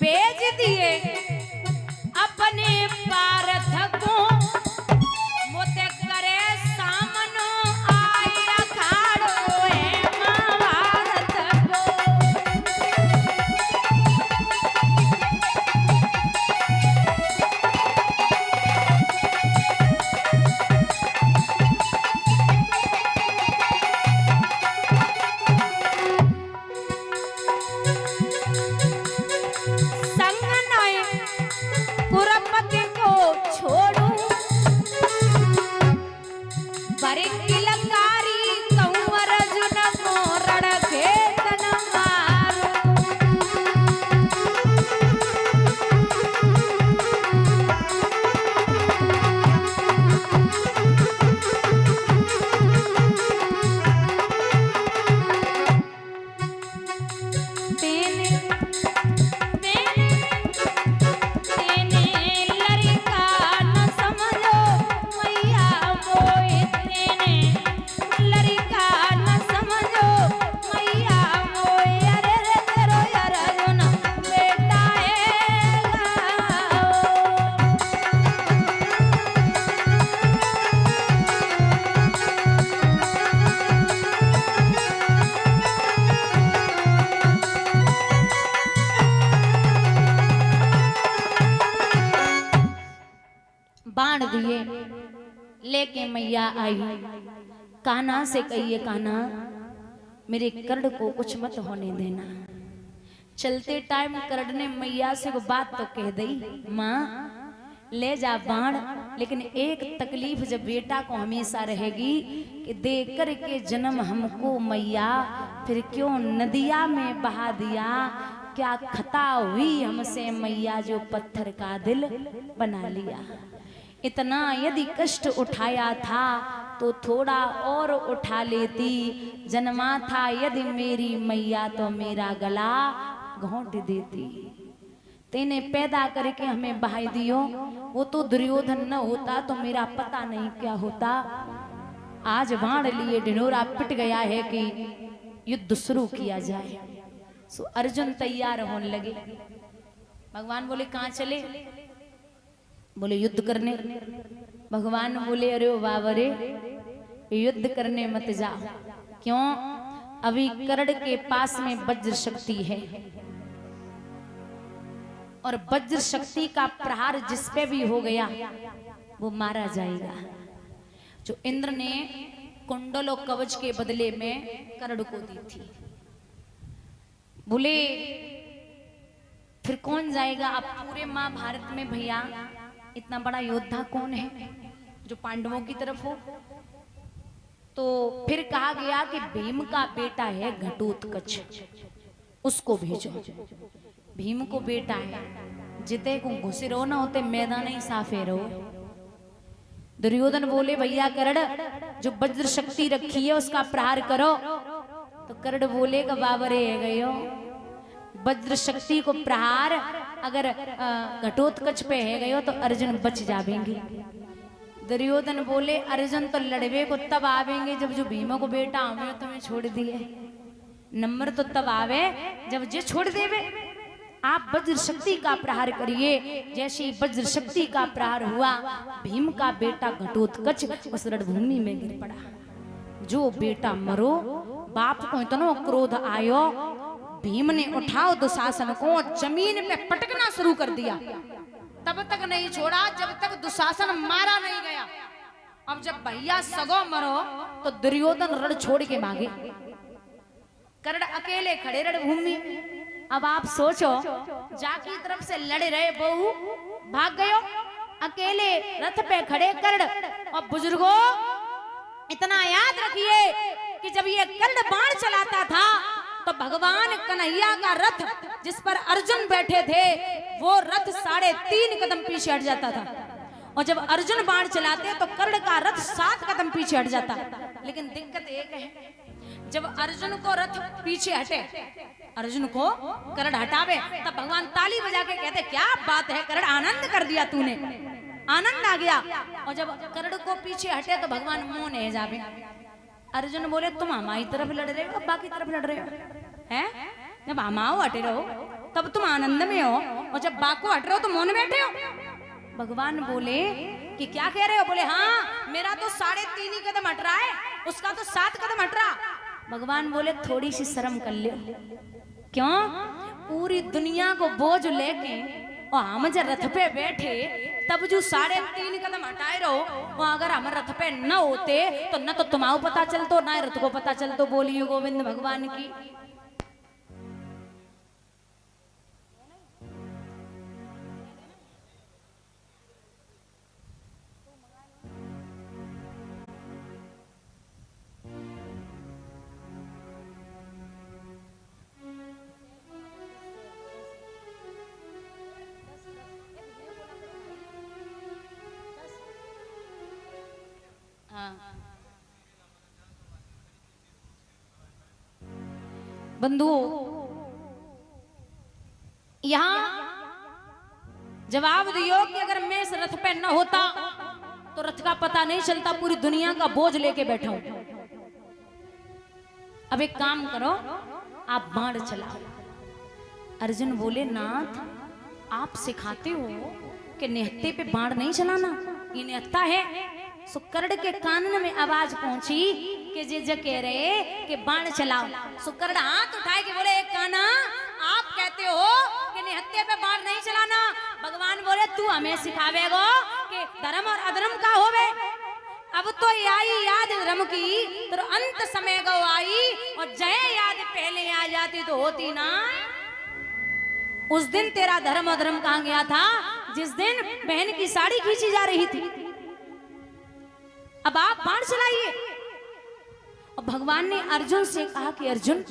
भेज दिए अपने पारथ को, मोते करे सामनो आय अखाड़ो है महाभारत को। कुरपति को छोड़ूं बड़े किलकारी कहूं अर्जुन को रण खेतन मारूं। बाण दिए लेके मैया आई, कान्हा से कहिए कान्हा मेरे कर्ण को कुछ मत होने देना। चलते टाइम कर्ण ने मैया से वो बात तो कह दी, माँ ले जा बाण, लेकिन एक तकलीफ जब बेटा को हमेशा रहेगी कि दे कर के जन्म हमको मैया फिर क्यों नदिया में बहा दिया, क्या खता हुई हमसे मैया जो पत्थर का दिल बना लिया। इतना यदि कष्ट उठाया था तो थोड़ा और उठा लेती, जन्मा था यदि मेरी मैया तो मेरा गला घोंट देती। तेने पैदा करके हमें बहा दियो, वो तो दुर्योधन न होता तो मेरा पता नहीं क्या होता। आज बाण लिए ढिंढोरा पिट गया है कि युद्ध शुरू किया जाए। सो अर्जुन तैयार होने लगे। भगवान बोले कहाँ चले? बोले युद्ध करने। भगवान बोले अरे बाबरे युद्ध करने मत जा। क्यों? अभी कर्ण के पास में वज्र शक्ति है और वज्र शक्ति का प्रहार जिस पे भी हो गया वो मारा जाएगा। जो इंद्र ने कुंडल और कवच के बदले में कर्ण को दी थी। बोले फिर कौन जाएगा? अब पूरे महाभारत में भैया इतना बड़ा योद्धा कौन है जो पांडवों की तरफ हो? तो फिर कहा गया कि भीम का बेटा है घटोत्कच, उसको भेजो। भीम को बेटा है, जिते को घुसे रहो ना होते मैदान ही साफे रहो। दुर्योधन बोले भैया कर्ण जो वज्र शक्ति रखी है उसका प्रहार करो। तो कर्ण बोले का बाबरे है गयो वज्र शक्ति को प्रहार अगर घटोत्कच पे है गयो तो अर्जुन बच जावेंगे। दुर्योधन बोले अर्जुन तो लड़वे को तब आवेंगे जब जो भीम को बेटा हमें तुम्हें छोड़ दिए। नंबर तो तब आवे जब जे छोड़ देवे। आप वज्र शक्ति का प्रहार करिए। जैसे ही वज्र शक्ति का प्रहार हुआ भीम का बेटा घटोत्कच उस रणभूमि में गिर पड़ा। जो बेटा मरो, बाप को इतना क्रोध आयो, भीम ने उठाओ दुशासन को जमीन पे पटकना शुरू कर दिया। तब तक नहीं छोड़ा जब तक दुशासन मारा नहीं गया। अब जब भैया सगो मरो तो दुर्योधन रण छोड़ के भागे। कर्ण अकेले खड़े रणभूमि। अब आप सोचो जाकी तरफ से लड़ रहे बहू भाग गयो, अकेले रथ पे खड़े कर्ण। और बुजुर्गों इतना याद रखिए कि जब ये कर्ण बाण चलाता था तो भगवान कन्हैया का रथ जिस पर अर्जुन बैठे थे वो रथ 3.5 कदम पीछे हट जाता था। और जब अर्जुन बाण चलाते तो कर्ण का रथ 7 कदम पीछे हट जाता। लेकिन दिक्कत एक है, जब अर्जुन को रथ पीछे हटे, अर्जुन को कर्ण हटावे तब भगवान ताली बजा के कहते क्या बात है कर्ण, आनंद कर दिया तूने, आनंद आ गया। और जब कर्ण को पीछे हटे तो भगवान मुंह नहीं जावे। अर्जुन बोले तुम हमारी तरफ लड़ रहे हो बाकी तरफ लड़ रहे हो हैं? जब हमाओ हटे रहो तब तुम आनंद में हो, और जब बाग को हट रहे हो तो मौन बैठे हो। भगवान बोले कि क्या कह रहे हो? बोले हाँ, मेरा तो 3.5 ही कदम हट रहा है, उसका तो 7 कदम हट रहा। भगवान बोले थोड़ी सी शर्म कर लो। क्यों? पूरी दुनिया को बोझ लेके और हम जब रथ पे बैठे तब जो 3.5 कदम हटाए रहो, वो अगर हम रथ पे न होते तो न तो तुम्हारा पता चलतो ना रथ को पता चलतो। बोलिए गोविंद भगवान की। बंधुओं, यहां जवाब दियो कि अगर मैं इस रथ पे न होता तो रथ का पता नहीं चलता, पूरी दुनिया का बोझ लेके बैठा हूं। अब एक काम करो, आप बाण चलाओ। अर्जुन बोले नाथ, आप सिखाते हो कि निहत्ते पे बाण नहीं चलाना, ये निहत्ता है। सुकर्ण के कान में आवाज पहुंची कि जे कह रहे कि बाण चलाओ। सुकर्ण हाथ उठाए के बोले काना, आप कहते हो कि निहत्ते पे बाण नहीं चलाना। भगवान बोले तू हमें सिखावेगो कि धर्म और अधर्म का होवे। अब तो आई याद धर्म की, तो अंत समय गो आई, और जय याद पहले आ जाती तो होती ना। उस दिन तेरा धर्म अधर्म कहां गया था, जिस दिन बहन की साड़ी खींची जा रही थी। अब आप बाण चलाइए। और भगवान ने अर्जुन से कहा कि अर्जुन,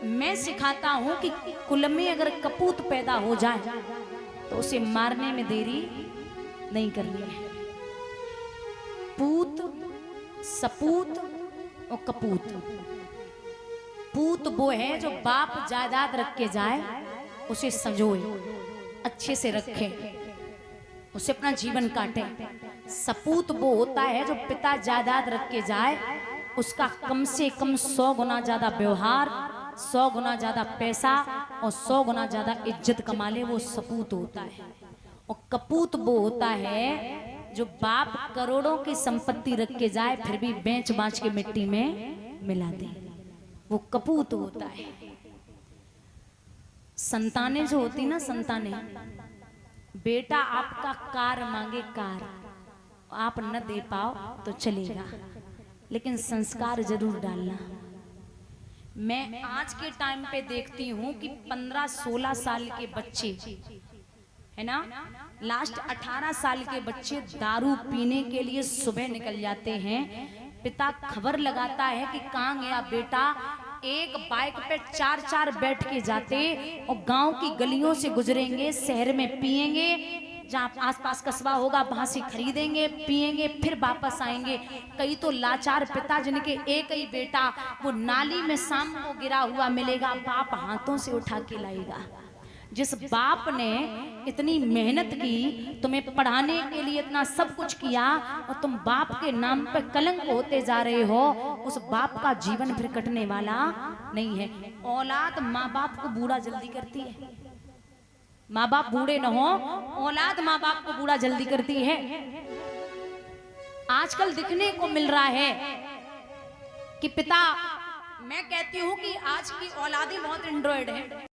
मैं सिखाता हूं कि कुल में अगर कपूत पैदा हो जाए तो उसे मारने में देरी नहीं करनी है। पूत, सपूत और कपूत। पूत वो है जो बाप जायदाद रख के जाए, उसे संजोए, अच्छे से रखे, उसे अपना जीवन काटे। सपूत वो होता है जो पिता जायदाद रख के जाए, उसका कम से कम 100 गुना ज्यादा व्यवहार, 100 गुना ज्यादा पैसा और 100 गुना ज्यादा इज्जत कमा ले, वो सपूत होता है। और कपूत वो होता है जो बाप करोड़ों की संपत्ति रख के जाए फिर भी बेच बाच के मिट्टी में मिला दे, वो कपूत होता है। संतानें जो होती ना, संतानें, बेटा आपका कार मांगे कार, आप न दे पाओ तो चलेगा, लेकिन संस्कार जरूर डालना। मैं आज के टाइम पे देखती हूँ कि 15-16 साल के बच्चे है ना, लास्ट 18 साल के बच्चे दारू पीने के लिए सुबह निकल जाते हैं। पिता खबर लगाता है कि कहाँ गया बेटा। एक बाइक पे 4-4 बैठ के जाते और गांव की गलियों से गुजरेंगे, शहर में पिएंगे, जहाँ आसपास कस्बा होगा वहां से खरीदेंगे, पिएंगे, फिर वापस आएंगे। कई तो लाचार पिता जिनके एक ही बेटा, वो नाली में शाम को गिरा हुआ मिलेगा, बाप हाथों से उठा के लाएगा। जिस बाप ने इतनी मेहनत की, तुम्हें पढ़ाने के लिए इतना सब कुछ किया, और तुम बाप के नाम पे कलंक होते जा रहे हो, उस बाप का जीवन फिर कटने वाला नहीं है। औलाद माँ बाप को बूढ़ा जल्दी करती है। माँ बाप बूढ़े न हो, औलाद माँ बाप को बूढ़ा जल्दी करती है। आजकल दिखने को मिल रहा है कि पिता, मैं कहती हूँ कि आज की औलादें बहुत एंड्रॉइड है।